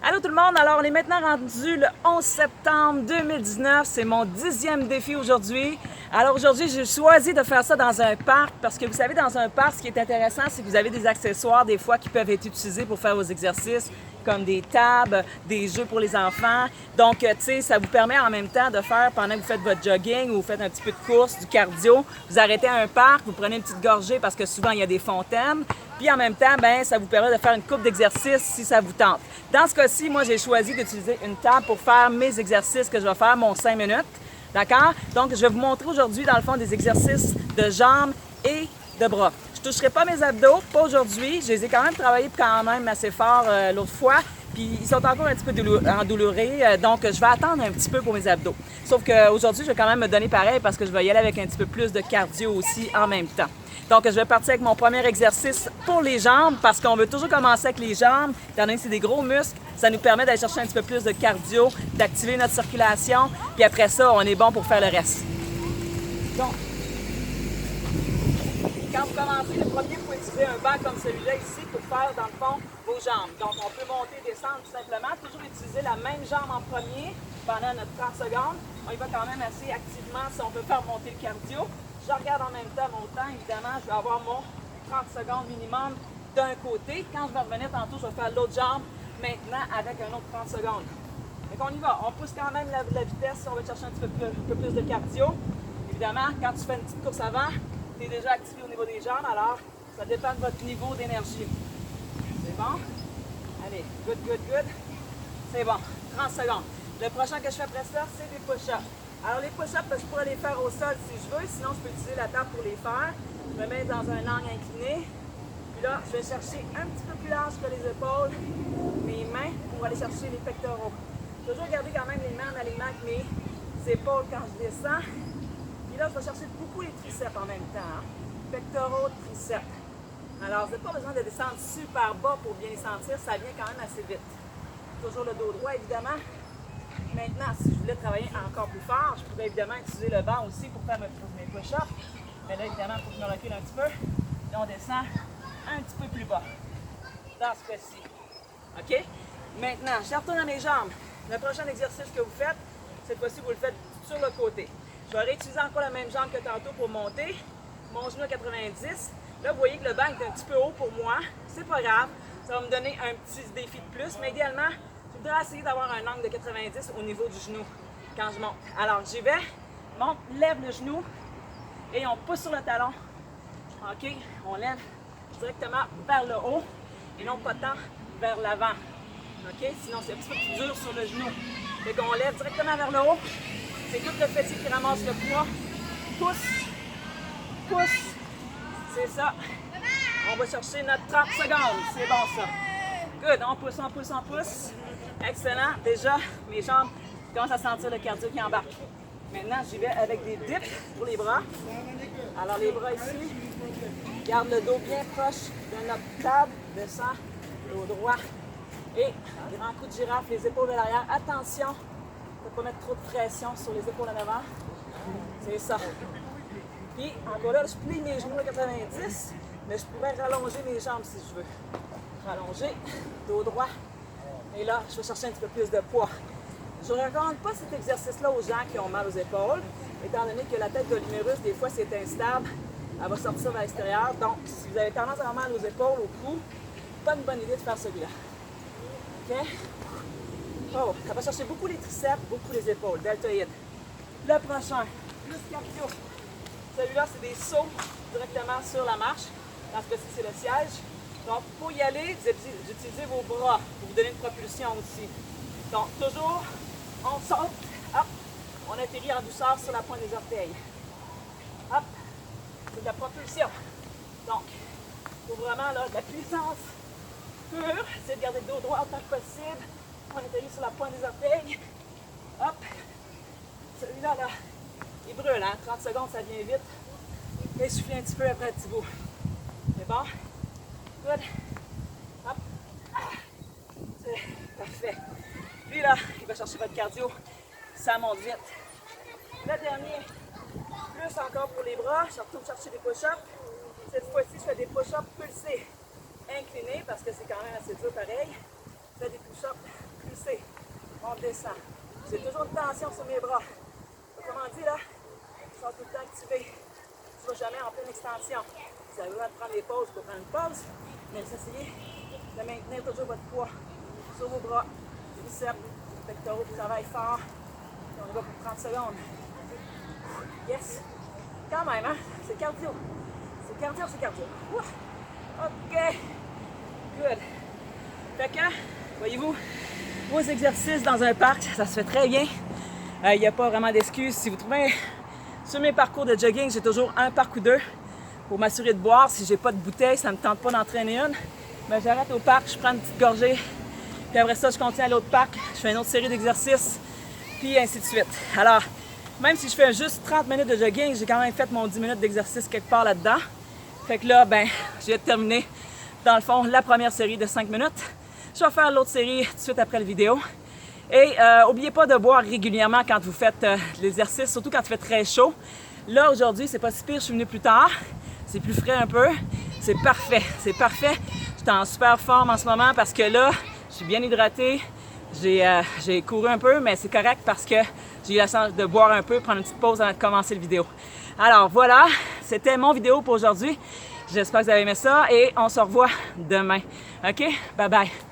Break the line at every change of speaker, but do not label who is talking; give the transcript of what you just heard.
Allô tout le monde, alors on est maintenant rendu le 11 septembre 2019, c'est mon 10e défi aujourd'hui. Alors aujourd'hui, j'ai choisi de faire ça dans un parc parce que vous savez, dans un parc, ce qui est intéressant, c'est que vous avez des accessoires des fois qui peuvent être utilisés pour faire vos exercices, comme des tables, des jeux pour les enfants. Donc, tu sais, ça vous permet en même temps de faire, pendant que vous faites votre jogging ou vous faites un petit peu de course, du cardio, vous arrêtez à un parc, vous prenez une petite gorgée parce que souvent il y a des fontaines. Puis en même temps, ben, ça vous permet de faire une coupe d'exercices si ça vous tente. Dans ce cas-ci, moi, j'ai choisi d'utiliser une table pour faire mes exercices que je vais faire, mon 5 minutes. D'accord? Donc, je vais vous montrer aujourd'hui, dans le fond, des exercices de jambes et de bras. Je ne toucherai pas mes abdos, pas aujourd'hui. Je les ai quand même travaillés quand même assez fort l'autre fois. Puis ils sont encore un petit peu endoulurés, donc je vais attendre un petit peu pour mes abdos. Sauf qu'aujourd'hui, je vais quand même me donner pareil parce que je vais y aller avec un petit peu plus de cardio aussi en même temps. Donc, je vais partir avec mon premier exercice pour les jambes parce qu'on veut toujours commencer avec les jambes. Étant donné que c'est des gros muscles, ça nous permet d'aller chercher un petit peu plus de cardio, d'activer notre circulation. Puis après ça, on est bon pour faire le reste. Donc, quand vous commencez, le premier, il faut utiliser un banc comme celui-là ici pour faire, dans le fond, vos jambes. Donc, on peut monter, descendre tout simplement. Toujours utiliser la même jambe en premier pendant notre 30 secondes. On y va quand même assez activement si on peut faire monter le cardio. Je regarde en même temps mon temps, évidemment, je vais avoir mon 30 secondes minimum d'un côté. Quand je vais revenir tantôt, je vais faire l'autre jambe maintenant avec un autre 30 secondes. Donc on y va, on pousse quand même la vitesse si on veut chercher un petit peu plus de cardio. Évidemment, quand tu fais une petite course avant, tu es déjà activé au niveau des jambes, alors ça dépend de votre niveau d'énergie. C'est bon? Allez, good, good, good. C'est bon, 30 secondes. Le prochain que je fais après ça, c'est des push-ups. Alors les push-ups, je pourrais les faire au sol si je veux, sinon je peux utiliser la table pour les faire. Je me mets dans un angle incliné. Puis là, je vais chercher un petit peu plus large que les épaules, mes mains pour aller chercher les pectoraux. Toujours garder quand même les mains en alignement avec mes épaules quand je descends. Puis là, je vais chercher beaucoup les triceps en même temps. Pectoraux, triceps. Alors, vous n'avez pas besoin de descendre super bas pour bien les sentir, ça vient quand même assez vite. Toujours le dos droit, évidemment. Maintenant, si je voulais travailler encore plus fort, je pourrais évidemment utiliser le banc aussi pour faire mes push-ups. Mais là, évidemment, il faut que je me recule un petit peu. Là, on descend un petit peu plus bas. Dans ce cas-ci. OK? Maintenant, je retourne à mes jambes. Le prochain exercice que vous faites, cette fois-ci, vous le faites sur le côté. Je vais réutiliser encore la même jambe que tantôt pour monter. Mon genou à 90. Là, vous voyez que le banc est un petit peu haut pour moi. C'est pas grave. Ça va me donner un petit défi de plus. Mais idéalement, je voudrais essayer d'avoir un angle de 90 au niveau du genou quand je monte. Alors, j'y vais, monte, lève le genou et on pousse sur le talon. OK? On lève directement vers le haut et non pas tant vers l'avant. OK? Sinon, c'est un petit peu plus dur sur le genou. Fait qu'on lève directement vers le haut. C'est tout le fessier qui ramasse le poids. Pousse, pousse. C'est ça. On va chercher notre 30 secondes. C'est bon, ça. Good. On pousse, on pousse, on pousse. Excellent. Déjà, mes jambes commencent à sentir le cardio qui embarque. Maintenant, j'y vais avec des dips pour les bras. Alors, les bras ici. Garde le dos bien proche de notre table. Descend, dos droit. Et grand coup de girafe, les épaules vers l'arrière. Attention, il ne faut pas mettre trop de pression sur les épaules en avant. C'est ça. Puis, encore là, je plie mes genoux à 90, mais je pourrais rallonger mes jambes si je veux. Rallonger, dos droit. Et là, je vais chercher un petit peu plus de poids. Je ne recommande pas cet exercice-là aux gens qui ont mal aux épaules, étant donné que la tête de l'humérus, des fois, c'est instable. Elle va sortir vers l'extérieur. Donc, si vous avez tendance à avoir mal aux épaules, au cou, pas une bonne idée de faire celui-là. OK? Oh, ça va chercher beaucoup les triceps, beaucoup les épaules. Deltoïde. Le prochain, plus cardio. Celui-là, c'est des sauts directement sur la marche. Dans ce cas-ci, c'est le siège. Donc, pour y aller, vous utilisez vos bras pour vous donner une propulsion aussi. Donc, toujours, on saute, hop, on atterrit en douceur sur la pointe des orteils. Hop, c'est de la propulsion. Donc, il faut vraiment là, de la puissance pure. C'est de garder le dos droit autant que possible. On atterrit sur la pointe des orteils. Hop, celui-là, là, il brûle, hein? 30 secondes, ça vient vite. Essoufflez un petit peu après un petit bout. C'est bon? Good. Hop. C'est parfait. Puis là, il va chercher votre cardio. Ça monte vite. Le dernier, plus encore pour les bras. Je retourne chercher des push-ups. Cette fois-ci, je fais des push-ups pulsés. Inclinés, parce que c'est quand même assez dur pareil. Je fais des push-ups pousser. On descend. J'ai toujours une tension sur mes bras. Autrement dit, là, ils sont tout le temps activés. Tu ne vas jamais en pleine extension. Vous avez le droit de prendre des pauses pour prendre une pause, mais vous essayez de maintenir toujours votre poids sur vos bras, biceps, pectoraux, vous travaillez fort. Et on y va pour 30 secondes. Yes! Quand même, hein? C'est cardio. C'est cardio, c'est cardio. OK. Good. Fait que, voyez-vous, vos exercices dans un parc, ça se fait très bien. Il n'y a pas vraiment d'excuses. Si vous trouvez, sur mes parcours de jogging, j'ai toujours un parc ou deux pour m'assurer de boire. Si j'ai pas de bouteille, ça ne me tente pas d'entraîner une. Mais j'arrête au parc, je prends une petite gorgée. Puis après ça, je continue à l'autre parc. Je fais une autre série d'exercices. Puis ainsi de suite. Alors, même si je fais juste 30 minutes de jogging, j'ai quand même fait mon 10 minutes d'exercice quelque part là-dedans. Fait que là, ben, j'ai terminé, dans le fond, la première série de 5 minutes. Je vais faire l'autre série tout de suite après la vidéo. Et n'oubliez pas de boire régulièrement quand vous faites l'exercice, surtout quand il fait très chaud. Là, aujourd'hui, c'est pas si pire, je suis venue plus tard. C'est plus frais un peu. C'est parfait, c'est parfait. Je suis en super forme en ce moment parce que là, je suis bien hydratée. J'ai couru un peu, mais c'est correct parce que j'ai eu la chance de boire un peu, prendre une petite pause avant de commencer la vidéo. Alors voilà, c'était mon vidéo pour aujourd'hui. J'espère que vous avez aimé ça et on se revoit demain. OK? Bye bye!